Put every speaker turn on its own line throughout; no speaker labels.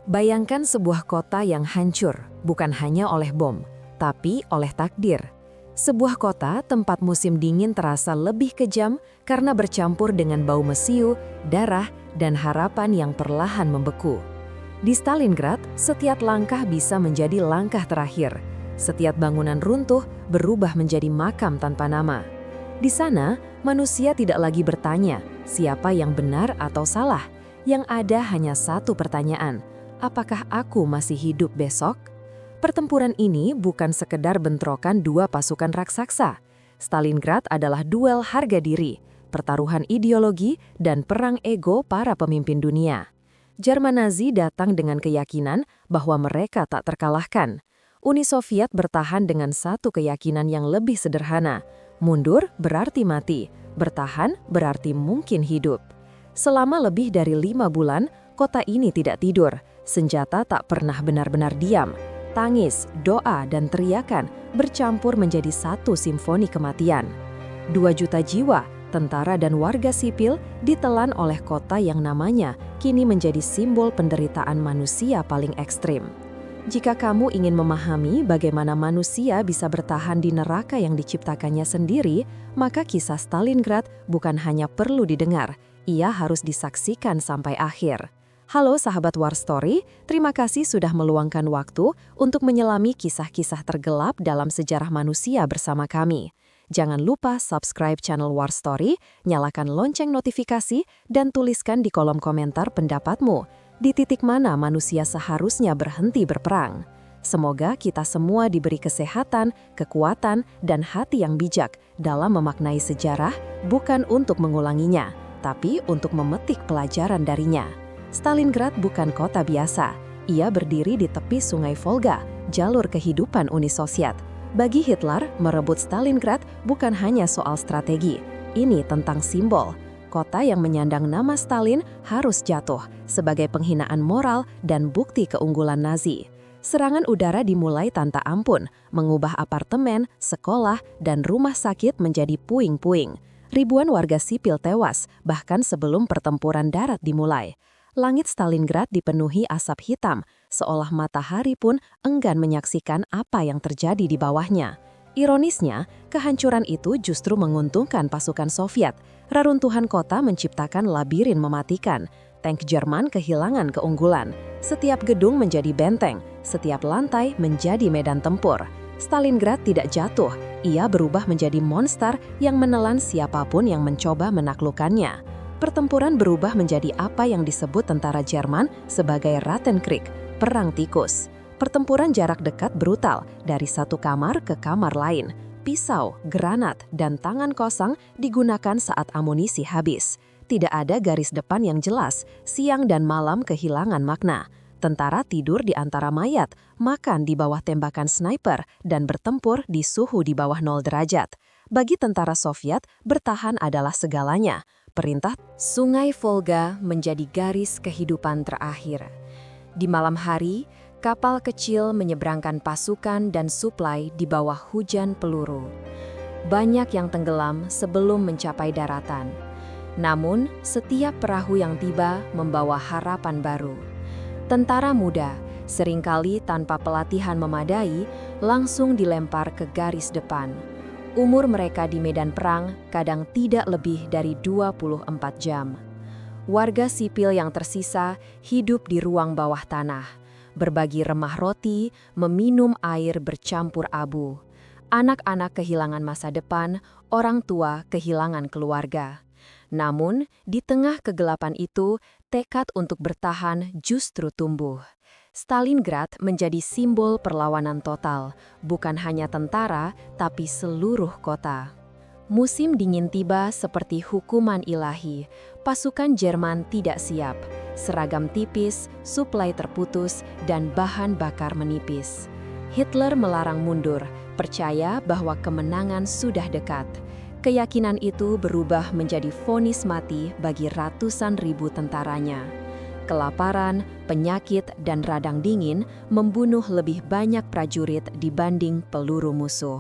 Bayangkan sebuah kota yang hancur, bukan hanya oleh bom, tapi oleh takdir. Sebuah kota tempat musim dingin terasa lebih kejam karena bercampur dengan bau mesiu, darah, dan harapan yang perlahan membeku. Di Stalingrad, setiap langkah bisa menjadi langkah terakhir. Setiap bangunan runtuh berubah menjadi makam tanpa nama. Di sana, manusia tidak lagi bertanya siapa yang benar atau salah. Yang ada hanya satu pertanyaan: apakah aku masih hidup besok? Pertempuran ini bukan sekedar bentrokan dua pasukan raksasa. Stalingrad adalah duel harga diri, pertaruhan ideologi, dan perang ego para pemimpin dunia. Jerman Nazi datang dengan keyakinan bahwa mereka tak terkalahkan. Uni Soviet bertahan dengan satu keyakinan yang lebih sederhana: mundur berarti mati, bertahan berarti mungkin hidup. Selama lebih dari 5 bulan, kota ini tidak tidur. Senjata tak pernah benar-benar diam. Tangis, doa, dan teriakan bercampur menjadi satu simfoni kematian. 2 juta jiwa, tentara dan warga sipil ditelan oleh kota yang namanya kini menjadi simbol penderitaan manusia paling ekstrim. Jika kamu ingin memahami bagaimana manusia bisa bertahan di neraka yang diciptakannya sendiri, maka kisah Stalingrad bukan hanya perlu didengar, ia harus disaksikan sampai akhir. Halo sahabat War Story, terima kasih sudah meluangkan waktu untuk menyelami kisah-kisah tergelap dalam sejarah manusia bersama kami. Jangan lupa subscribe channel War Story, nyalakan lonceng notifikasi, dan tuliskan di kolom komentar pendapatmu. Di titik mana manusia seharusnya berhenti berperang? Semoga kita semua diberi kesehatan, kekuatan, dan hati yang bijak dalam memaknai sejarah, bukan untuk mengulanginya, tapi untuk memetik pelajaran darinya. Stalingrad bukan kota biasa. Ia berdiri di tepi Sungai Volga, jalur kehidupan Uni Soviet. Bagi Hitler, merebut Stalingrad bukan hanya soal strategi. Ini tentang simbol. Kota yang menyandang nama Stalin harus jatuh sebagai penghinaan moral dan bukti keunggulan Nazi. Serangan udara dimulai tanpa ampun, mengubah apartemen, sekolah, dan rumah sakit menjadi puing-puing. Ribuan warga sipil tewas, bahkan sebelum pertempuran darat dimulai. Langit Stalingrad dipenuhi asap hitam, seolah matahari pun enggan menyaksikan apa yang terjadi di bawahnya. Ironisnya, kehancuran itu justru menguntungkan pasukan Soviet. Reruntuhan kota menciptakan labirin mematikan. Tank Jerman kehilangan keunggulan. Setiap gedung menjadi benteng, setiap lantai menjadi medan tempur. Stalingrad tidak jatuh, ia berubah menjadi monster yang menelan siapapun yang mencoba menaklukkannya. Pertempuran berubah menjadi apa yang disebut tentara Jerman sebagai Rattenkrieg, perang tikus. Pertempuran jarak dekat brutal, dari satu kamar ke kamar lain. Pisau, granat, dan tangan kosong digunakan saat amunisi habis. Tidak ada garis depan yang jelas, siang dan malam kehilangan makna. Tentara tidur di antara mayat, makan di bawah tembakan sniper, dan bertempur di suhu di bawah 0 derajat. Bagi tentara Soviet, bertahan adalah segalanya. Perintah Sungai Volga menjadi garis kehidupan terakhir. Di malam hari, kapal kecil menyeberangkan pasukan dan suplai di bawah hujan peluru. Banyak yang tenggelam sebelum mencapai daratan. Namun, setiap perahu yang tiba membawa harapan baru. Tentara muda, seringkali tanpa pelatihan memadai, langsung dilempar ke garis depan. Umur mereka di medan perang kadang tidak lebih dari 24 jam. Warga sipil yang tersisa hidup di ruang bawah tanah, berbagi remah roti, meminum air bercampur abu. Anak-anak kehilangan masa depan, orang tua kehilangan keluarga. Namun, di tengah kegelapan itu, tekad untuk bertahan justru tumbuh. Stalingrad menjadi simbol perlawanan total, bukan hanya tentara, tapi seluruh kota. Musim dingin tiba seperti hukuman ilahi. Pasukan Jerman tidak siap. Seragam tipis, suplai terputus, dan bahan bakar menipis. Hitler melarang mundur, percaya bahwa kemenangan sudah dekat. Keyakinan itu berubah menjadi vonis mati bagi ratusan ribu tentaranya. Kelaparan, penyakit, dan radang dingin membunuh lebih banyak prajurit dibanding peluru musuh.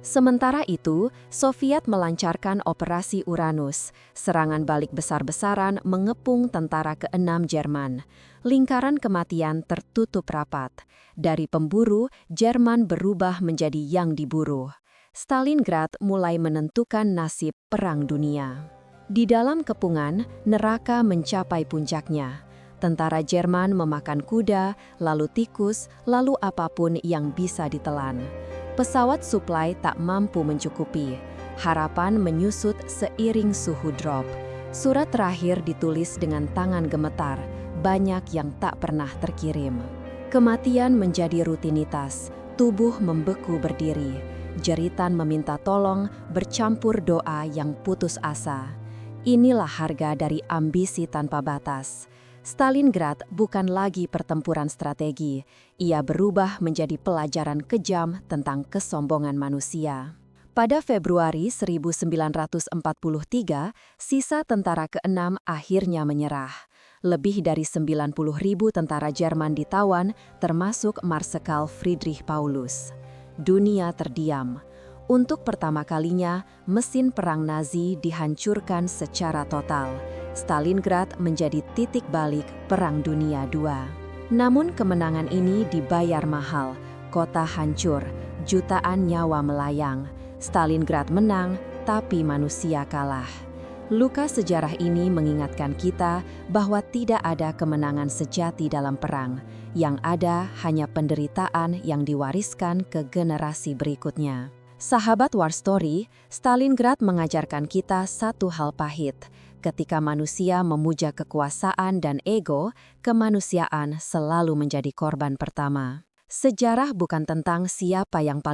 Sementara itu, Soviet melancarkan Operasi Uranus, serangan balik besar-besaran mengepung tentara ke-6 Jerman. Lingkaran kematian tertutup rapat. Dari pemburu, Jerman berubah menjadi yang diburu. Stalingrad mulai menentukan nasib Perang Dunia. Di dalam kepungan, neraka mencapai puncaknya. Tentara Jerman memakan kuda, lalu tikus, lalu apapun yang bisa ditelan. Pesawat suplai tak mampu mencukupi. Harapan menyusut seiring suhu drop. Surat terakhir ditulis dengan tangan gemetar, banyak yang tak pernah terkirim. Kematian menjadi rutinitas, tubuh membeku berdiri. Jeritan meminta tolong bercampur doa yang putus asa. Inilah harga dari ambisi tanpa batas. Stalingrad bukan lagi pertempuran strategi, ia berubah menjadi pelajaran kejam tentang kesombongan manusia. Pada Februari 1943, sisa tentara ke-6 akhirnya menyerah. Lebih dari 90.000 tentara Jerman ditawan, termasuk Marsekal Friedrich Paulus. Dunia terdiam. Untuk pertama kalinya, mesin perang Nazi dihancurkan secara total. Stalingrad menjadi titik balik Perang Dunia II. Namun kemenangan ini dibayar mahal, kota hancur, jutaan nyawa melayang. Stalingrad menang, tapi manusia kalah. Luka sejarah ini mengingatkan kita bahwa tidak ada kemenangan sejati dalam perang. Yang ada hanya penderitaan yang diwariskan ke generasi berikutnya. Sahabat War Story, Stalingrad mengajarkan kita satu hal pahit. Ketika manusia memuja kekuasaan dan ego, kemanusiaan selalu menjadi korban pertama. Sejarah bukan tentang siapa yang paling